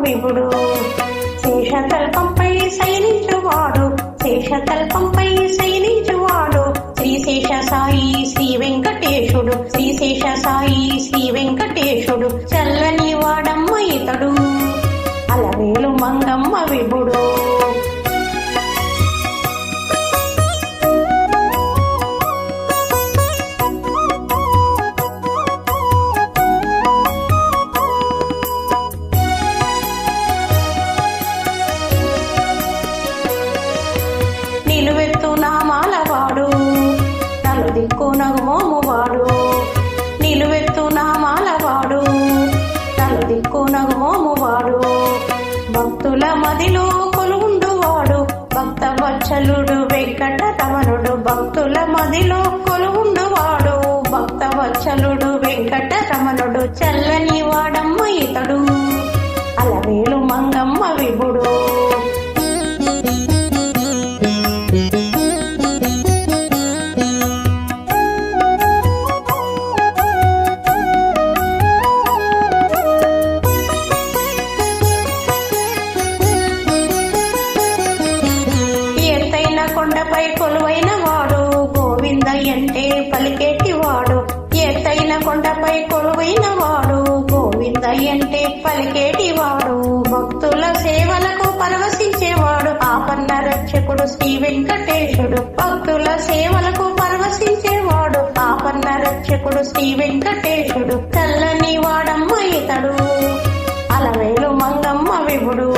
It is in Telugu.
విభుడు శేషతల్పంపై శయనించువాడు శేషతల్పంపై శయనించువాడు శ్రీశేష సాయి శ్రీ వెంకటేశుడు శ్రీశేష సాయి శ్రీ వెంకటేశుడు చల్లని వాడమ్మ ఇతడు అలవేలు మంగమ్మ విభుడు నిలువెత్తు నామాలవాడు నలుదిక్కు నగుమోమువాడు నిలువెత్తు నామాలవాడు నలుదిక్కు నగుమోమువాడు భక్తుల మదిలో కొలువుండువాడు భక్త వత్సలుడు వెంకటరమణుడు భక్తుల మదిలో కొలువుండువాడు భక్త వత్సలుడు వెంకటరమణుడు చల్లని వాడమ్మ ఇతడు అలవేలు మంగమ్మ విభుడు కొండపై కొలువైన వాడు గోవిందయ్యంటే పలికేటివాడు ఎత్తైన కొండపై కొలువైన వాడు గోవిందయ్యంటే పలికేటివాడు భక్తుల సేవలకు పరవశించేవాడు ఆపన్న రక్షకుడు శ్రీ వెంకటేశుడు భక్తుల సేవలకు పరవశించేవాడు ఆపన్న రక్షకుడు శ్రీ వెంకటేశుడు చల్లని వాడమ్మ ఇతడు అలవేలు మంగమ్మ విభుడు